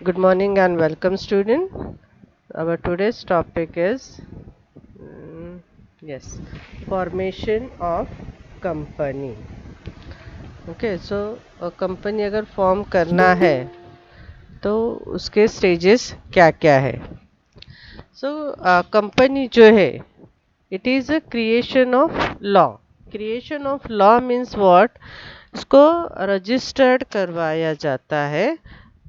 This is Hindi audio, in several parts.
Good morning and welcome, student. Our today's topic is mm, yes, formation of company. Okay, so a company अगर form करना है तो उसके stages क्या क्या है? So company जो है, it is a creation of law. Creation of law means what? इसको रजिस्टर्ड करवाया जाता है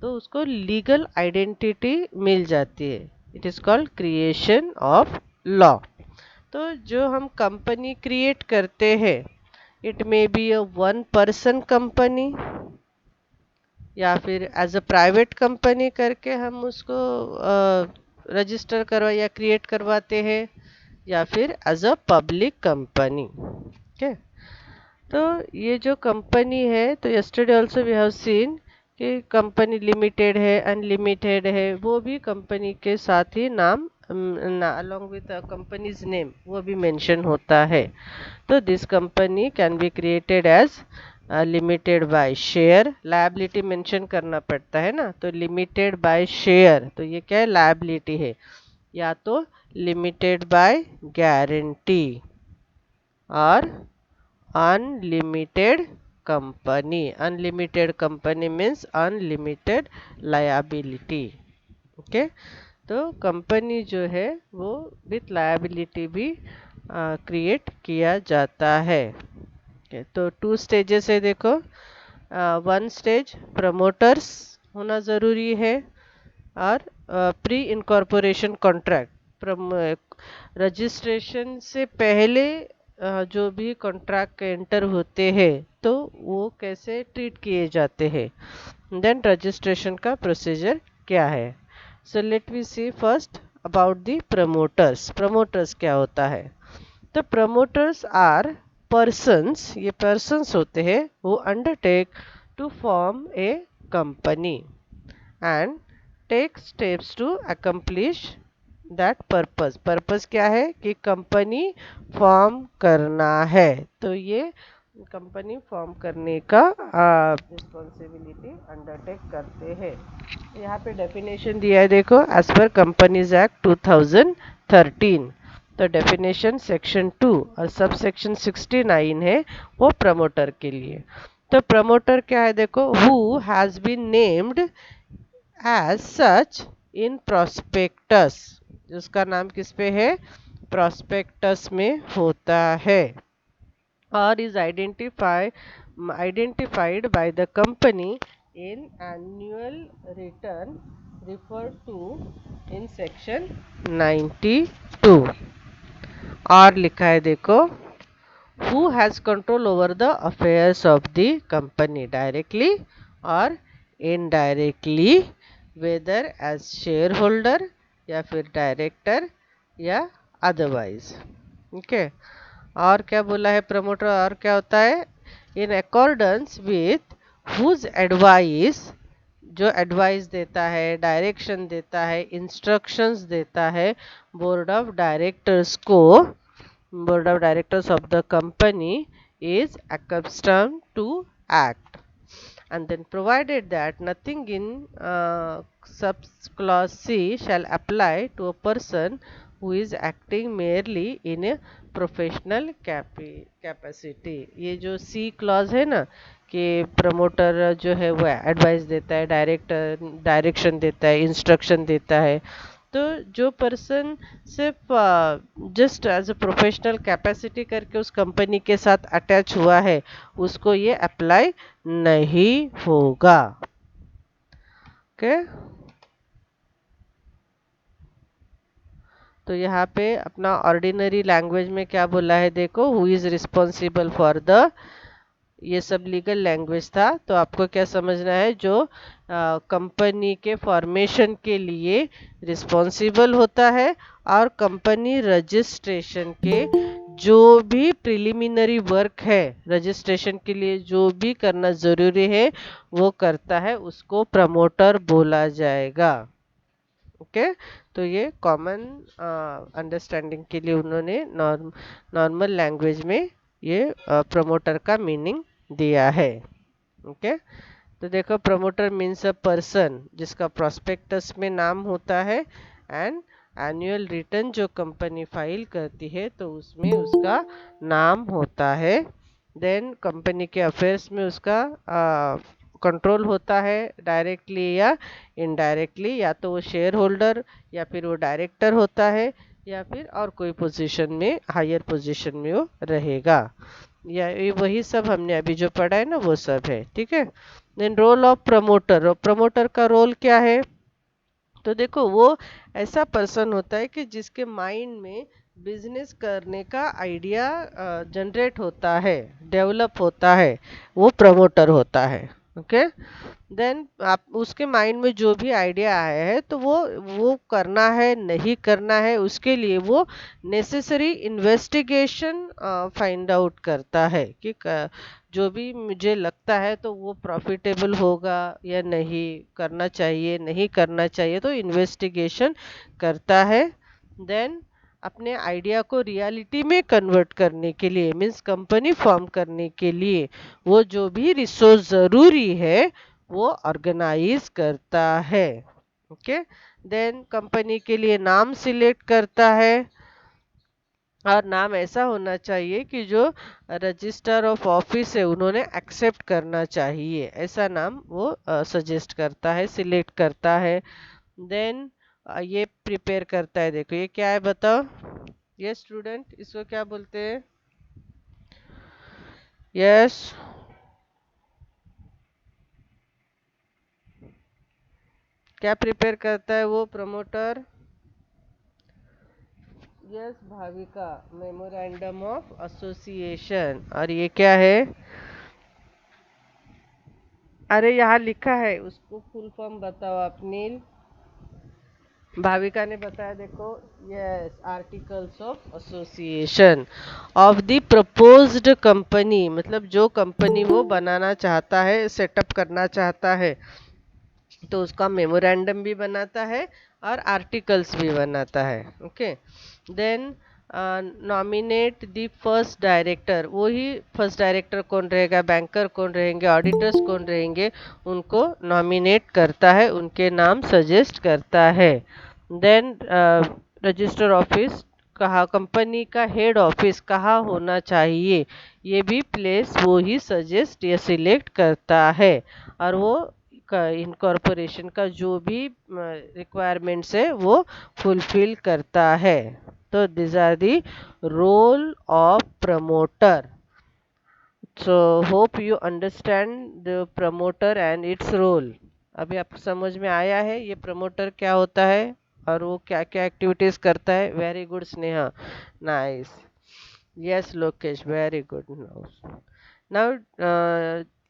तो उसको लीगल आइडेंटिटी मिल जाती है. It is called creation of law. तो जो हम कंपनी क्रिएट करते हैं, it may be a one person company या फिर एज अ प्राइवेट कंपनी करके हम उसको रजिस्टर करवा या क्रिएट करवाते हैं, या फिर as a public company. Okay, तो ये जो कंपनी है, तो yesterday also we have seen कि कंपनी लिमिटेड है, अनलिमिटेड है, वो भी कंपनी के साथ ही नाम अलोंग विद कंपनीज नेम वो भी मेंशन होता है. तो this company can be created as limited by share. Liability mention करना पड़ता है ना, तो लिमिटेड बाय शेयर, तो ये क्या है, लायबिलिटी है. या तो लिमिटेड बाय गारंटी और unlimited company. Unlimited company means unlimited liability. Okay, तो कंपनी जो है वो विथ लायबिलिटी भी क्रिएट किया जाता है. okay, तो टू स्टेजेस है देखो. वन स्टेज प्रमोटर्स होना ज़रूरी है, और प्री इनकॉर्पोरेशन कॉन्ट्रैक्ट. रजिस्ट्रेशन से पहले जो भी कॉन्ट्रैक्ट एंटर होते हैं तो वो कैसे ट्रीट किए जाते हैं. देन रजिस्ट्रेशन का प्रोसीजर क्या है. So let we see first about the promoters. Promoters क्या होता है. तो प्रमोटर्स आर पर्सन्स, ये पर्सन्स होते हैं वो undertake to form a company and take steps to accomplish that purpose. Purpose क्या है कि कंपनी फॉर्म करना है, तो ये कंपनी फॉर्म करने का रिस्पॉन्सिबिलिटी अंडरटेक करते हैं. यहाँ पे डेफिनेशन दिया है देखो, एज पर कंपनीज एक्ट 2013. तो डेफिनेशन सेक्शन 2 और सब सेक्शन 69 है वो प्रमोटर के लिए. तो प्रमोटर क्या है देखो, who has been named as such in prospectus. जिसका नाम किस पे है, prospectus में होता है, और is identified by the company in annual return referred to in section 92. और लिखा है देखो, who has control over the affairs of the company directly or indirectly, whether as shareholder या फिर डायरेक्टर या अदरवाइज. ओके, और क्या बोला है प्रमोटर, और क्या होता है, in accordance with whose advice, जो एडवाइस देता है, डायरेक्शन देता है, इंस्ट्रक्शंस देता है बोर्ड ऑफ डायरेक्टर्स को. board of directors of the company is accustomed to act, and then provided that nothing in sub clause C shall apply to a person who is acting merely in a professional capacity. ये जो सी क्लॉज है ना, कि प्रमोटर जो है वो एडवाइस देता है, डायरेक्टर डायरेक्शन देता है, इंस्ट्रक्शन देता है, तो जो पर्सन सिर्फ just as a professional capacity करके उस कंपनी के साथ अटैच हुआ है, उसको ये अप्लाई नहीं होगा. ओके, तो यहाँ पे अपना ऑर्डिनरी लैंग्वेज में क्या बोला है देखो, who is responsible for the, ये सब लीगल लैंग्वेज था. तो आपको क्या समझना है, जो कंपनी के फॉर्मेशन के लिए रिस्पॉन्सिबल होता है और कंपनी रजिस्ट्रेशन के जो भी प्रिलिमिनरी वर्क है, रजिस्ट्रेशन के लिए जो भी करना ज़रूरी है वो करता है, उसको प्रमोटर बोला जाएगा. ओके, तो ये कॉमन अंडरस्टैंडिंग के लिए उन्होंने नॉर्मल लैंग्वेज में ये प्रमोटर का मीनिंग दिया है. ओके, तो देखो प्रमोटर मीन्स अ पर्सन जिसका प्रोस्पेक्टस में नाम होता है, एंड एनुअल रिटर्न जो कंपनी फाइल करती है तो उसमें उसका नाम होता है। देन कंपनी के अफेयर्स में उसका कंट्रोल होता है, डायरेक्टली या इनडायरेक्टली, या तो वो शेयर होल्डर या फिर वो डायरेक्टर होता है या फिर और कोई पोजीशन में, हायर पोजीशन में वो रहेगा। या ये वही सब हमने अभी जो पढ़ा है ना वो सब है, ठीक है। Then role of promoter, promoter का रोल क्या है? तो देखो वो ऐसा पर्सन होता है कि जिसके माइंड में बिजनेस करने का आइडिया जनरेट होता है, डेवलप होता है, वो प्रमोटर होता है। ओके। देन आप उसके माइंड में जो भी आइडिया आया है तो वो करना है नहीं करना है, उसके लिए वो नेसेसरी इन्वेस्टिगेशन फाइंड आउट करता है कि जो भी मुझे लगता है तो वो प्रॉफिटेबल होगा या नहीं, करना चाहिए नहीं करना चाहिए, तो इन्वेस्टिगेशन करता है। देन अपने आइडिया को रियलिटी में कन्वर्ट करने के लिए, मीन्स कंपनी फॉर्म करने के लिए वो जो भी रिसोर्स ज़रूरी है वो ऑर्गेनाइज करता है। ओके। देन कंपनी के लिए नाम सिलेक्ट करता है, और नाम ऐसा होना चाहिए कि जो रजिस्टर ऑफ ऑफिस है उन्होंने एक्सेप्ट करना चाहिए, ऐसा नाम वो सजेस्ट करता है, सिलेक्ट करता है। देन ये प्रिपेयर करता है। देखो ये क्या है बताओ? ये स्टूडेंट इसको क्या बोलते हैं? यस, क्या प्रिपेयर करता है वो promoter? Yes Bhavika, memorandum of association. और ये क्या है? अरे यहाँ लिखा है, उसको फुल फॉर्म बताओ आप नील। भाविका ने बताया देखो, yes, articles of association of the proposed company, मतलब जो कंपनी वो बनाना चाहता है, सेटअप करना चाहता है, तो उसका मेमोरेंडम भी बनाता है और आर्टिकल्स भी बनाता है। Okay. Then nominate the first director, वही फर्स्ट डायरेक्टर कौन रहेगा, बैंकर कौन रहेंगे, ऑडिटर्स कौन रहेंगे, उनको नॉमिनेट करता है, उनके नाम सजेस्ट करता है। देन रजिस्टर ऑफिस, कहाँ कंपनी का हेड ऑफिस कहाँ होना चाहिए, ये भी प्लेस वो ही सजेस्ट या सिलेक्ट करता है। और वो इनकॉर्पोरेशन का जो भी रिक्वायरमेंट्स है वो फुलफिल करता है। तो this are the role of promoter. So hope you understand the promoter and its role. अभी आपको समझ में आया है ये प्रमोटर क्या होता है और वो क्या क्या एक्टिविटीज करता है? Very good Sneha, nice. Yes Lokesh, very good. Now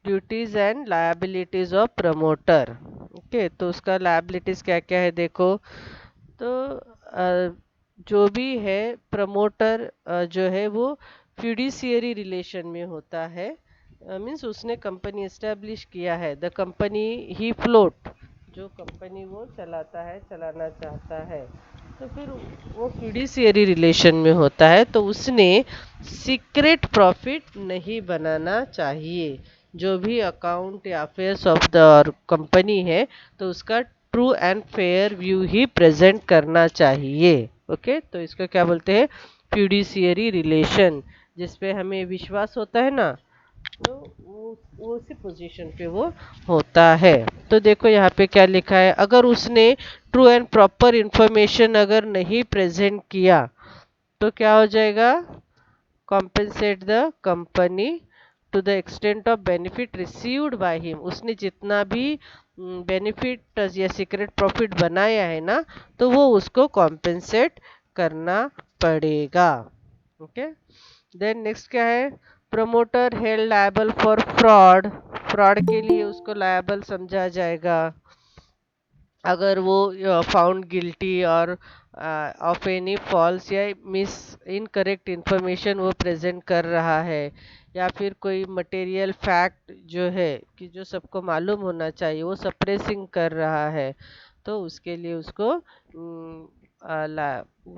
duties and liabilities of promoter. Okay, तो उसका लायबिलिटीज क्या क्या है देखो। तो जो भी है प्रमोटर जो है वो फ्यूडिशियरी रिलेशन में होता है, मीन्स उसने कंपनी एस्टेब्लिश किया है, द कंपनी ही फ्लोट, जो कंपनी वो चलाता है, चलाना चाहता है, तो फिर वो फ्यूडिशियरी रिलेशन में होता है, तो उसने सीक्रेट प्रॉफिट नहीं बनाना चाहिए। जो भी अकाउंट या अफेयर्स ऑफ द कंपनी है तो उसका true and fair view he present करना चाहिए। ओके, तो इसको क्या बोलते हैं? फ्यूडिशियरी रिलेशन, जिसपे हमें विश्वास होता है ना, तो वो उसी पोजीशन पे वो होता है। तो देखो यहाँ पे क्या लिखा है, अगर उसने ट्रू एंड प्रॉपर इंफॉर्मेशन अगर नहीं प्रेजेंट किया तो क्या हो जाएगा? Compensate the company to the extent of benefit received by him, उसने जितना भी बेनिफिट या सीक्रेट प्रॉफिट बनाया है ना, तो वो उसको कॉम्पेंसेट करना पड़ेगा। ओके। देन नेक्स्ट क्या है? Promoter held liable for fraud, fraud के लिए उसको लायबल समझा जाएगा अगर वो फाउंड गिल्टी और ऑफ एनी फॉल्स या मिस इनकरेक्ट इंफॉर्मेशन वो प्रेजेंट कर रहा है, या फिर कोई मटेरियल फैक्ट जो है कि जो सबको मालूम होना चाहिए वो सप्रेसिंग कर रहा है, तो उसके लिए उसको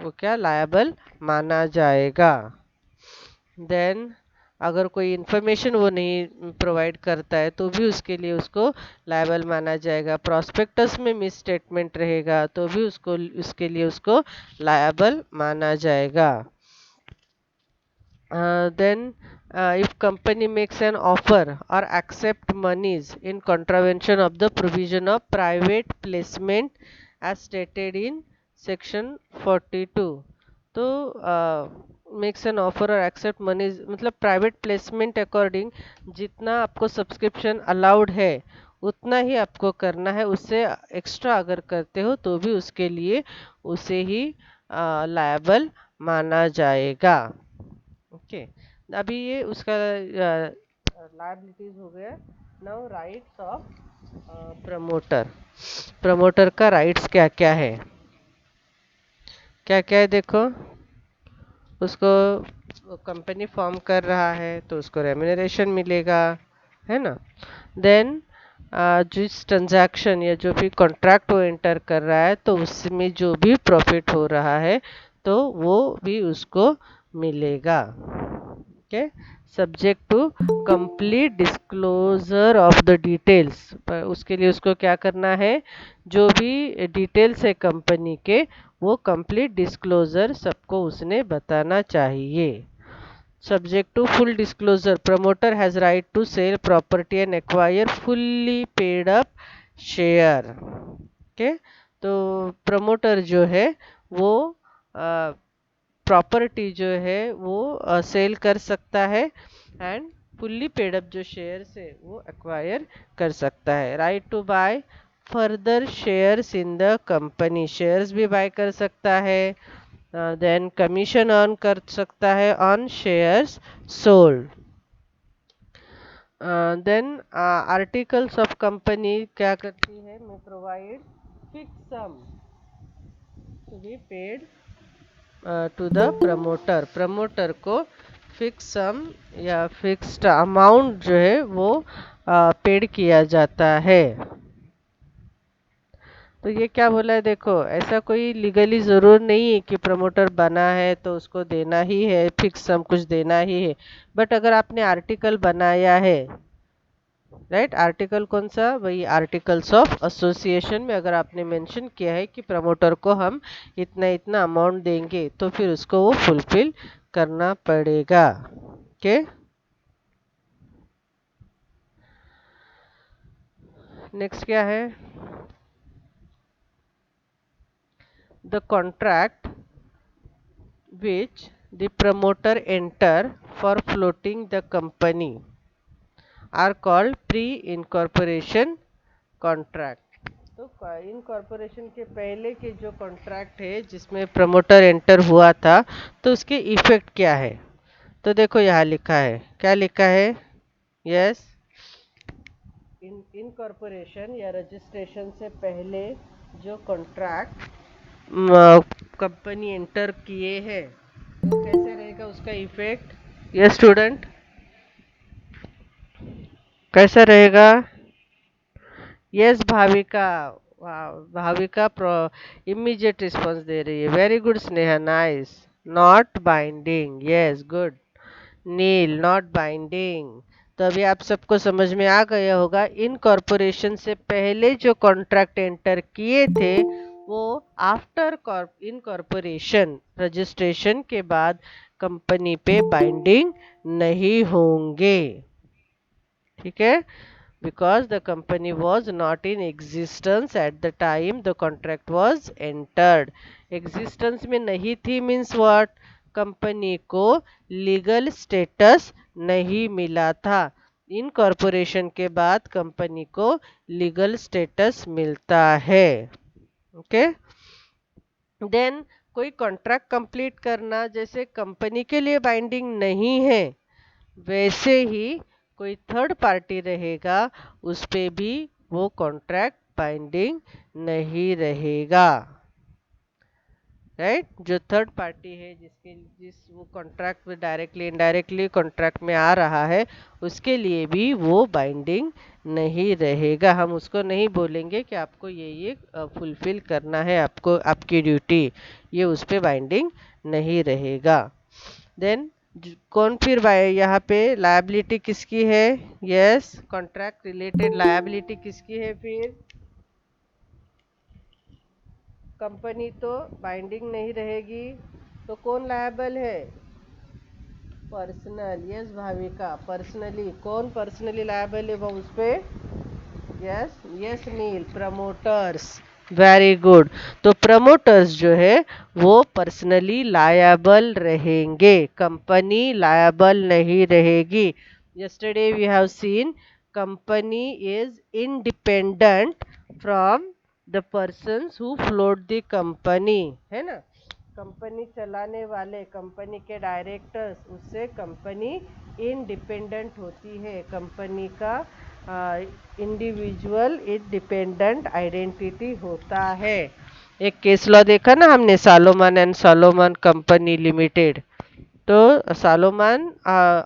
वो क्या लायबल माना जाएगा। देन अगर कोई इन्फॉर्मेशन वो नहीं प्रोवाइड करता है तो भी उसके लिए उसको लायबल माना जाएगा। प्रॉस्पेक्टस में मिस स्टेटमेंट रहेगा तो भी उसको उसके लिए उसको लायबल माना जाएगा। Then if company makes an offer or accept monies in contravention of the provision of private placement as stated in section 42, तो makes an offer or accept monies मतलब प्राइवेट प्लेसमेंट अकॉर्डिंग जितना आपको सब्सक्रिप्शन अलाउड है उतना ही आपको करना है। उससे एक्स्ट्रा अगर करते हो तो भी उसके लिए उसे ही लायबल माना जाएगा। ओके, अभी ये उसका लायबिलिटीज हो गया। Now rights of promoter. Promoter का राइट्स क्या क्या है, क्या क्या है देखो। उसको कंपनी फॉर्म कर रहा है तो उसको रेम्यूनरेशन मिलेगा, है ना। देन जिस ट्रांजैक्शन या जो भी कॉन्ट्रैक्ट वो एंटर कर रहा है तो उसमें जो भी प्रॉफिट हो रहा है तो वो भी उसको मिलेगा। Okay, subject to complete disclosure of the details. पर उसके लिए उसको क्या करना है, जो भी डिटेल्स है कंपनी के वो कंप्लीट डिस्क्लोजर सबको उसने बताना चाहिए। Subject to full disclosure, promoter has right to sell property and acquire fully paid up share. Okay, तो प्रमोटर जो है वो प्रॉपर्टी जो है वो सेल कर सकता है एंड फुल्ली पेड अप जो शेयर्स है वो एक्वायर कर सकता है। Right to buy further shares in the company, shares भी बाय कर सकता है। देन कमीशन अर्न कर सकता है on shares sold. Then articles of company क्या करती है, में provide fix sum to be paid to the promoter. Promoter को फिक्स सम या फिक्स्ड अमाउंट जो है वो पेड किया जाता है। तो ये क्या बोला है देखो, ऐसा कोई लीगली ज़रूर नहीं है कि प्रमोटर बना है तो उसको देना ही है, फिक्स सम कुछ देना ही है। बट अगर आपने आर्टिकल बनाया है, राइट, आर्टिकल कौन सा, वही आर्टिकल्स ऑफ एसोसिएशन में अगर आपने मेंशन किया है कि प्रमोटर को हम इतना इतना अमाउंट देंगे तो फिर उसको वो फुलफिल करना पड़ेगा। ओके, नेक्स्ट क्या है, the contract which the promoter enter for floating the company are called pre-incorporation contract। तो इनकॉर्पोरेशन के पहले के जो कॉन्ट्रैक्ट है जिसमें प्रमोटर एंटर हुआ था तो उसके इफेक्ट क्या है, तो देखो यहाँ लिखा है, क्या लिखा है, यस, इनकॉर्पोरेशन या रजिस्ट्रेशन से पहले जो कॉन्ट्रैक्ट कंपनी एंटर किए हैं तो कैसे रहेगा उसका इफेक्ट। यस स्टूडेंट, कैसा रहेगा। Yes Bhavika, Bhavika immediate response दे रही है, very good Sneha, nice. Not binding, yes good. Neel, not binding. तो अभी आप सबको समझ में आ गया होगा, इन कॉरपोरेशन से पहले जो कॉन्ट्रैक्ट एंटर किए थे वो आफ्टर इन कॉरपोरेशन रजिस्ट्रेशन के बाद कंपनी पे बाइंडिंग नहीं होंगे। ठीक है, because the company was not in existence at the time the contract was entered। existence में नहीं थी means what, कंपनी को लीगल स्टेटस नहीं मिला था। इन कॉरपोरेशन के बाद कंपनी को लीगल स्टेटस मिलता है। ओके, देन कोई कॉन्ट्रैक्ट कंप्लीट करना जैसे कंपनी के लिए बाइंडिंग नहीं है, वैसे ही कोई थर्ड पार्टी रहेगा उस पे भी वो कॉन्ट्रैक्ट बाइंडिंग नहीं रहेगा। राइट, जो थर्ड पार्टी है जिस वो कॉन्ट्रैक्ट में डायरेक्टली इनडायरेक्टली कॉन्ट्रैक्ट में आ रहा है उसके लिए भी वो बाइंडिंग नहीं रहेगा। हम उसको नहीं बोलेंगे कि आपको ये फुलफिल करना है, आपको आपकी ड्यूटी, ये उस पे बाइंडिंग नहीं रहेगा। देन कौन फिर यहाँ पे लायबिलिटी किसकी है? यस, कॉन्ट्रैक्ट रिलेटेड लायबिलिटी किसकी है फिर? कंपनी तो बाइंडिंग नहीं रहेगी, तो कौन लायबल है? पर्सनल। Yes Bhavika, personally. कौन पर्सनली लायबल है वो उस पे? Yes yes Neel, promoters. Very good. तो प्रमोटर्स जो है वो पर्सनली लायबल रहेंगे, कंपनी लायबल नहीं रहेगी। Yesterday we have seen company is independent from the persons who float the company, है ना? कंपनी चलाने वाले, कंपनी के डायरेक्टर्स, उससे कंपनी इंडिपेंडेंट होती है। कंपनी का इंडिविजुअल इंडिपेंडेंट आइडेंटिटी होता है। एक केस लॉ देखा ना हमने, Salomon and Salomon company limited. तो सालोमन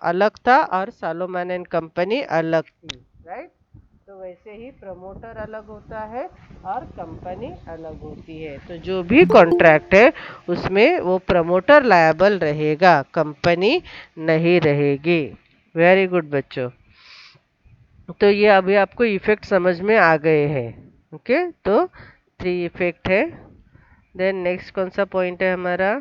अलग था और सालोमन एंड कंपनी अलग थी, राइट? तो वैसे ही प्रमोटर अलग होता है और कंपनी अलग होती है। तो जो भी कॉन्ट्रैक्ट है उसमें वो प्रमोटर लायबल रहेगा, कंपनी नहीं रहेगी। वेरी गुड बच्चों। तो ये अभी आपको इफेक्ट समझ में आ गए हैं। ओके, तो 3 इफेक्ट है। देन नेक्स्ट कौन सा पॉइंट है हमारा?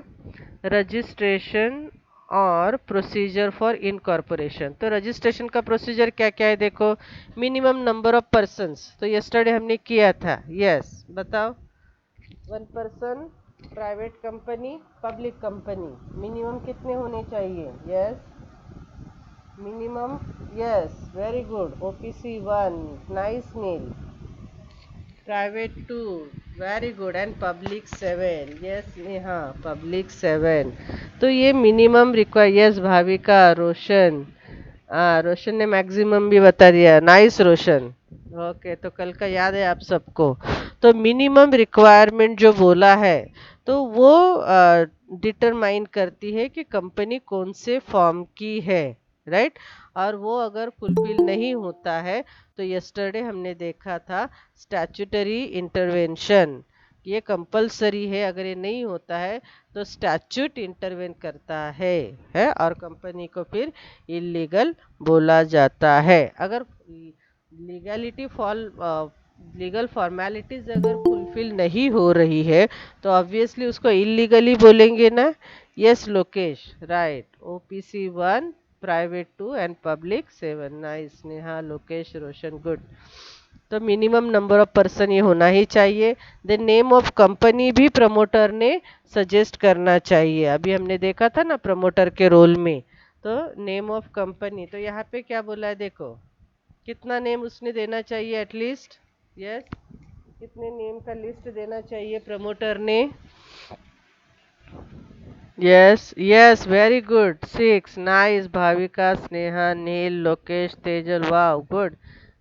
रजिस्ट्रेशन और प्रोसीजर फॉर इनकॉर्पोरेशन। तो रजिस्ट्रेशन का प्रोसीजर क्या क्या है देखो। मिनिमम नंबर ऑफ पर्सन्स, तो यस्टरडे हमने किया था। यस, बताओ। 1 person, private company, public company, minimum कितने होने चाहिए? Yes, minimum. Yes, very good. OPC 1, nice Neel. Private 2, very good. And public 7, yes Neha, public 7। तो ये minimum require. Yes Bhavika, Roshan. Roshan ने मैक्सिमम भी बता दिया, नाइस रोशन। ओके, तो कल का याद है आप सबको। तो मिनिमम रिक्वायरमेंट जो बोला है, तो वो डिटरमाइन करती है कि कंपनी कौन से फॉर्म की है, राइट? और वो अगर फुलफिल नहीं होता है तो यस्टरडे हमने देखा था स्टैट्यूटरी इंटरवेंशन। ये कंपलसरी है, अगर ये नहीं होता है तो स्टैट्यूट इंटरवेन करता है और कंपनी को फिर इलीगल बोला जाता है। अगर लीगैलिटी फॉल लीगल फॉर्मेलिटीज अगर फुलफिल नहीं हो रही है तो ऑब्वियसली उसको इलीगली बोलेंगे ना। Yes Lokesh, right. OPC 1, private 2 and public 7, nice Neha, Lokesh, Roshan, good. तो मिनिमम नंबर ऑफ पर्सन ये होना ही चाहिए। द नेम ऑफ कंपनी भी प्रमोटर ने सजेस्ट करना चाहिए। अभी हमने देखा था ना प्रमोटर के रोल में। तो नेम ऑफ कंपनी, तो यहाँ पे क्या बोला है देखो, कितना नेम उसने देना चाहिए एटलीस्ट? यस, कितने नेम का लिस्ट देना चाहिए प्रमोटर ने? Yes yes, very good, 6, nice Bhavika, Sneha, Neel, Lokesh, Tejal, वाह गुड,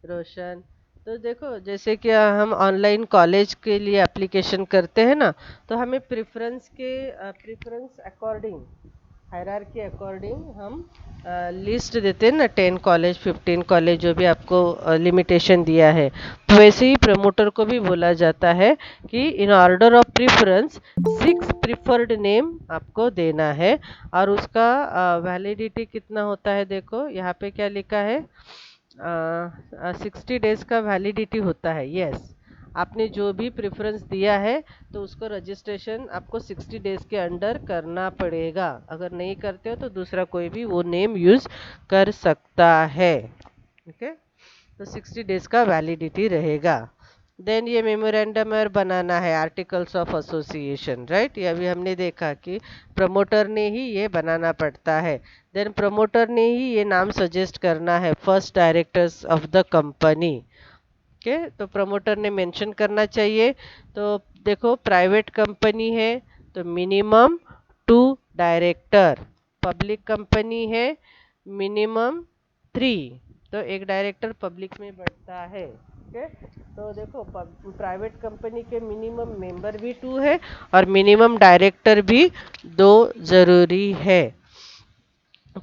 रोशन। तो देखो, जैसे कि हम ऑनलाइन कॉलेज के लिए एप्लीकेशन करते हैं ना, तो हमें प्रेफरेंस अकॉर्डिंग, हायरार्की अकॉर्डिंग हम लिस्ट देते हैं ना, 10 कॉलेज, 15 कॉलेज, जो भी आपको लिमिटेशन दिया है। तो वैसे ही प्रमोटर को भी बोला जाता है कि in order of preference 6 preferred name आपको देना है। और उसका वैलिडिटी कितना होता है देखो, यहाँ पे क्या लिखा है? 60 डेज का वैलिडिटी होता है। यस, आपने जो भी प्रेफरेंस दिया है तो उसको रजिस्ट्रेशन आपको 60 डेज के अंडर करना पड़ेगा। अगर नहीं करते हो तो दूसरा कोई भी वो नेम यूज कर सकता है। ओके, तो 60 डेज का वैलिडिटी रहेगा। देन ये मेमोरेंडम और बनाना है, आर्टिकल्स ऑफ एसोसिएशन, राइट? ये अभी हमने देखा कि प्रमोटर ने ही ये बनाना पड़ता है। देन प्रमोटर ने ही ये नाम सजेस्ट करना है, first directors of the company. Okay, तो प्रमोटर ने मेंशन करना चाहिए। तो देखो, प्राइवेट कंपनी है तो मिनिमम 2 डायरेक्टर, पब्लिक कंपनी है मिनिमम 3, तो एक डायरेक्टर पब्लिक में बैठता है। ओके, तो देखो, प्राइवेट कंपनी के मिनिमम मेंबर भी 2 है और मिनिमम डायरेक्टर भी 2 जरूरी है।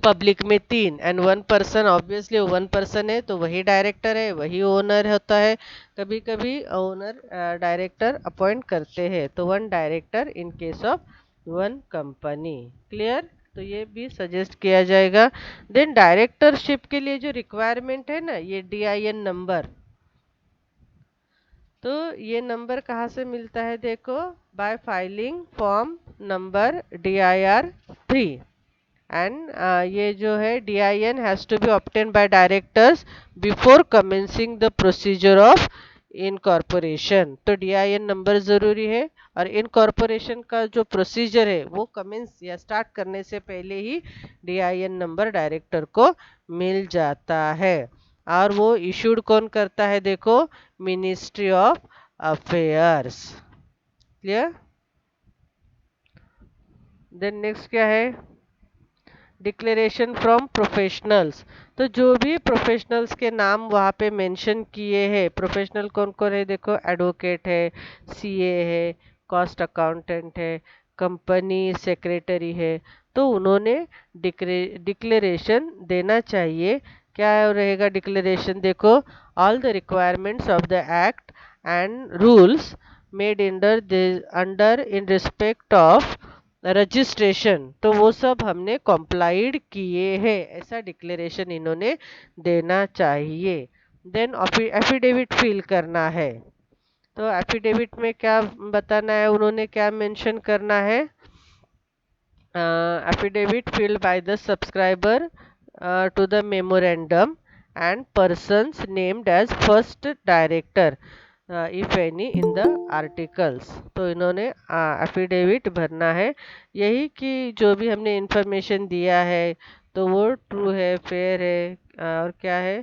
पब्लिक में 3 एंड 1 पर्सन, ऑब्वियसली 1 पर्सन है तो वही डायरेक्टर है, वही ओनर होता है। कभी कभी ओनर डायरेक्टर अपॉइंट करते हैं, तो 1 director in case of 1 company. Clear? तो ये भी सजेस्ट किया जाएगा। देन डायरेक्टरशिप के लिए जो रिक्वायरमेंट है ना, ये DIN नंबर, तो ये नंबर कहाँ से मिलता है देखो, by filing form number DIR 3। And ये जो है DIN has to be obtain by directors before commencing the procedure of incorporation. तो DIN नंबर ज़रूरी है, और इनकॉर्पोरेशन का जो प्रोसीजर है वो कमेंस या स्टार्ट करने से पहले ही DIN नंबर डायरेक्टर को मिल जाता है। और वो इशूड कौन करता है देखो, ministry of affairs. Clear. Then next क्या है, डिक्लेरेशन फ्रॉम प्रोफेशनल्स। तो जो भी प्रोफेशनल्स के नाम वहाँ पे मेंशन किए हैं, प्रोफेशनल कौन कौन है देखो, एडवोकेट है, CA है, कॉस्ट अकाउंटेंट है, कंपनी सेक्रेटरी है, तो उन्होंने डिक्लेरेशन देना चाहिए। क्या रहेगा डिक्लेरेशन देखो, all the requirements of the act and rules made under in respect of registration, तो वो सब हमने कंप्लाइड किए हैं, ऐसा डिक्लेरेशन इन्होंने देना चाहिए। देन एफिडेविट फिल करना है। तो एफिडेविट में क्या बताना है, उन्होंने क्या मेंशन करना है, affidavit filled by the subscriber to the memorandum and persons named as first director if any in the articles। तो इन्होंने एफिडेविट भरना है, यही कि जो भी हमने इंफॉर्मेशन दिया है तो वो ट्रू है, फेयर है, और क्या है,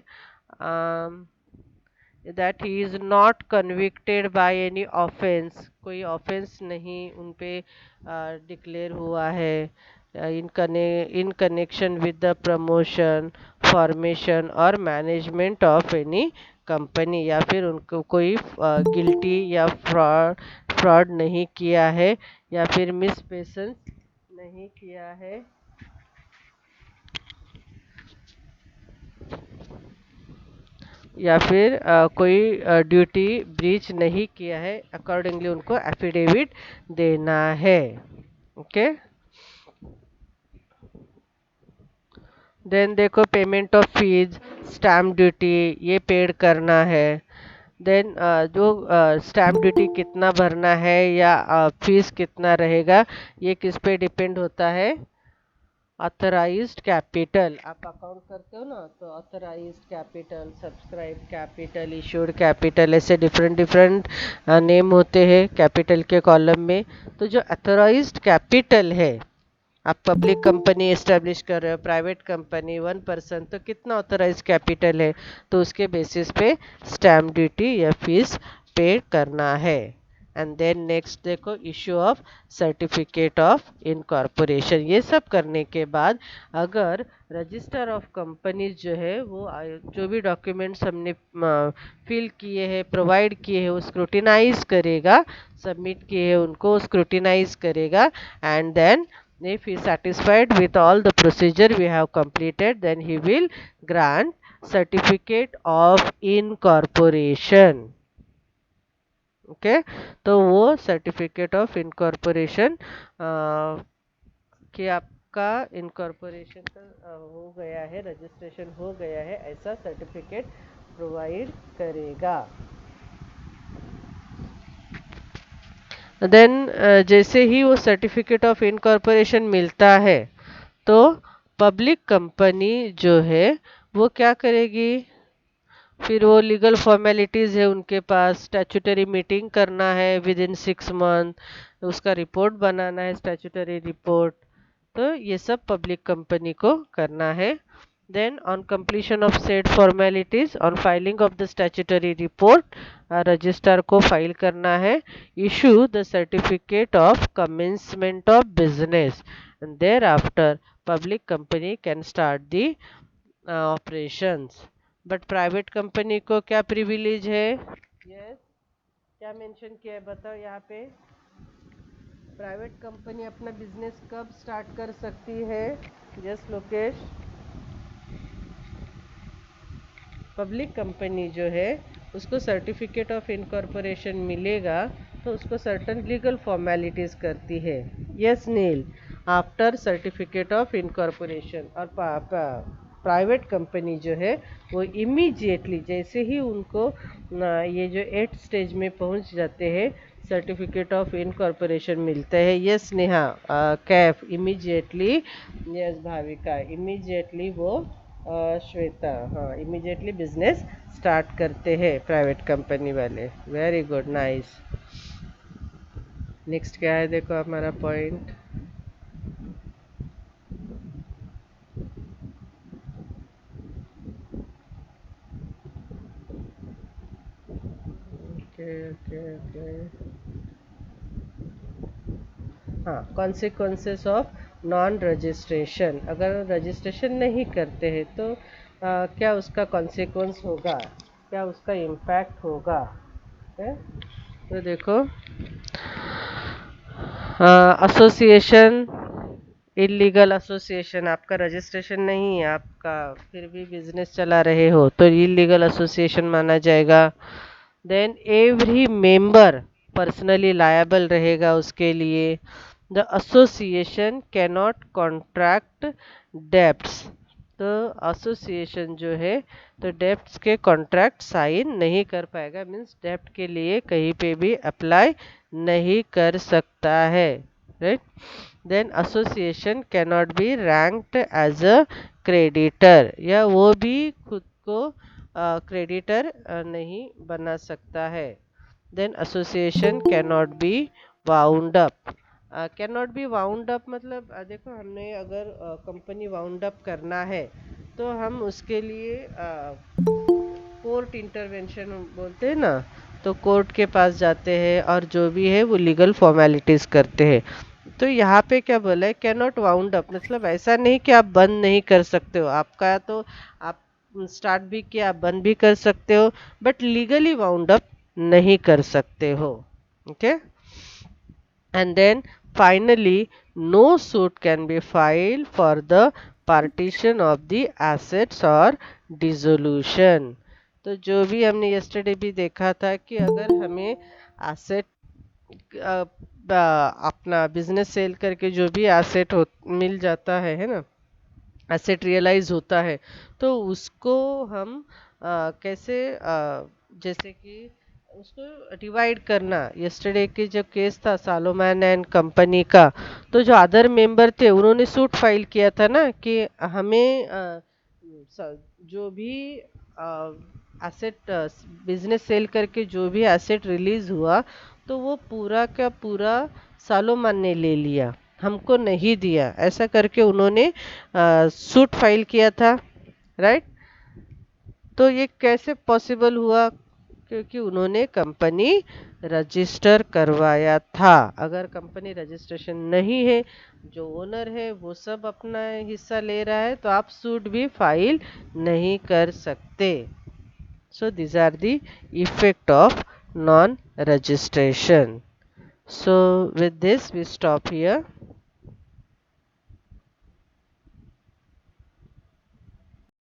that he is not convicted by any offence, कोई ऑफेंस नहीं उन पे डिक्लेयर हुआ है, in connection with the promotion, formation और मैनेजमेंट ऑफ एनी कंपनी, या फिर उनको कोई गिल्टी या फ्रॉड नहीं किया है, या फिर मिसपेसेंस नहीं किया है, या फिर कोई ड्यूटी ब्रीच नहीं किया है, अकॉर्डिंगली उनको एफिडेविट देना है। ओके। देन देखो, payment of fees, stamp duty ये पेड करना है। देन जो स्टैम्प ड्यूटी कितना भरना है या फीस कितना रहेगा, ये किस पे डिपेंड होता है, ऑथराइज्ड कैपिटल। आप अकाउंट करते हो ना, तो authorised capital, subscribe capital, issued capital, ऐसे डिफरेंट डिफरेंट नेम होते हैं कैपिटल के कॉलम में। तो जो ऑथराइज्ड कैपिटल है, आप पब्लिक कंपनी एस्टेब्लिश कर रहे हो, प्राइवेट कंपनी, 1 पर्सन, तो कितना ऑथराइज कैपिटल है, तो उसके बेसिस पे स्टैम्प ड्यूटी या फीस पे करना है। एंड देन नेक्स्ट देखो, issue of certificate of incorporation. ये सब करने के बाद अगर रजिस्टर ऑफ कंपनीज जो है वो जो भी डॉक्यूमेंट्स हमने फिल किए हैं, प्रोवाइड किए हैं, वो स्क्रूटिनाइज करेगा, सबमिट किए हैं उनको स्क्रूटिनाइज करेगा, and then if he is satisfied with all the procedure we have completed, then he will grant certificate of incorporation। Okay. तो वो सर्टिफिकेट ऑफ इनकॉर्पोरेशन कि आपका इनकॉर्पोरेशन का हो गया है, रजिस्ट्रेशन हो गया है, ऐसा सर्टिफिकेट प्रोवाइड करेगा। देन जैसे ही वो सर्टिफिकेट ऑफ इनकॉर्पोरेशन मिलता है, तो पब्लिक कंपनी जो है वो क्या करेगी, फिर वो लीगल फॉर्मेलिटीज़ है उनके पास, स्टैट्यूटरी मीटिंग करना है विद इन 6 मंथ, उसका रिपोर्ट बनाना है, स्टैट्यूटरी रिपोर्ट, तो ये सब पब्लिक कंपनी को करना है। Then on completion of said formalities, on filing of the statutory report, registrar को फाइल करना है, issue the certificate of commencement of business, and thereafter public company can start the operations। But private company को क्या प्रिविलेज है, यस, क्या मेंशन किया है बताओ यहाँ पे, प्राइवेट कंपनी अपना बिजनेस कब स्टार्ट कर सकती है, यस लोकेश। पब्लिक कंपनी जो है उसको सर्टिफिकेट ऑफ इनकॉर्पोरेशन मिलेगा, तो उसको सर्टन लीगल फॉर्मेलिटीज़ करती है, yes Neel. After certificate of incorporation. और प्राइवेट कंपनी जो है वो इमीडिएटली जैसे ही उनको ये जो 8 स्टेज में पहुंच जाते हैं, सर्टिफिकेट ऑफ इनकॉर्पोरेशन मिलता है। Yes Neha, Kaif immediately, yes Bhavika, immediately वो श्वेता, हाँ इमीडिएटली बिजनेस स्टार्ट करते हैं प्राइवेट कंपनी वाले। Very good, nice. नेक्स्ट क्या है देखो हमारा पॉइंट। ओके ओके ओके, हाँ कॉन्सिक्वेंसेस ऑफ नॉन रजिस्ट्रेशन। अगर रजिस्ट्रेशन नहीं करते हैं तो क्या उसका कॉन्सिक्वेंस होगा, क्या उसका इम्पैक्ट होगा, है? तो देखो, एसोसिएशन, इलीगल एसोसिएशन, आपका रजिस्ट्रेशन नहीं है, आपका फिर भी बिजनेस चला रहे हो तो इलीगल एसोसिएशन माना जाएगा। Then every member personally liable रहेगा उसके लिए। The association cannot contract debts, तो एसोसिएशन जो है तो डेब्ट्स के कॉन्ट्रैक्ट साइन नहीं कर पाएगा, मीन्स डेब्ट के लिए कहीं पे भी अप्लाई नहीं कर सकता है, right. Then association cannot be ranked as a creditor, या वो भी खुद को क्रेडिटर नहीं बना सकता है। Then association cannot be wound up. Cannot be wound up मतलब देखो, हमने अगर कंपनी वाउंड अप करना है तो हम उसके लिए कोर्ट इंटरवेंशन बोलते हैं ना, तो कोर्ट के पास जाते हैं और जो भी है वो लीगल फॉर्मेलिटीज करते हैं। तो यहाँ पे क्या बोला है, कैन नॉट वाउंड अप, मतलब ऐसा नहीं कि आप बंद नहीं कर सकते हो, आपका तो आप स्टार्ट भी किया, आप बंद भी कर सकते हो, बट लीगली वाउंड अप नहीं कर सकते हो। Okay, and then finally no suit can be filed for the partition of the assets or dissolution। तो जो भी हमने yesterday भी देखा था कि अगर हमें एसेट अपना बिजनेस सेल करके जो भी एसेट मिल जाता है ना, एसेट रियलाइज होता है, तो उसको हम कैसे जैसे कि उसको डिवाइड करना। यस्टरडे के जो केस था सालोमैन एंड कंपनी का, तो जो अदर मेंबर थे उन्होंने सूट फाइल किया था ना कि हमें जो भी एसेट बिजनेस सेल करके जो भी एसेट रिलीज हुआ तो वो पूरा का पूरा सालोमैन ने ले लिया, हमको नहीं दिया, ऐसा करके उन्होंने सूट फाइल किया था, राइट। तो ये कैसे पॉसिबल हुआ, क्योंकि उन्होंने कंपनी रजिस्टर करवाया था। अगर कंपनी रजिस्ट्रेशन नहीं है, जो ओनर है वो सब अपना हिस्सा ले रहा है, तो आप सूट भी फाइल नहीं कर सकते। So these are the effect of non registration। So with this we stop here।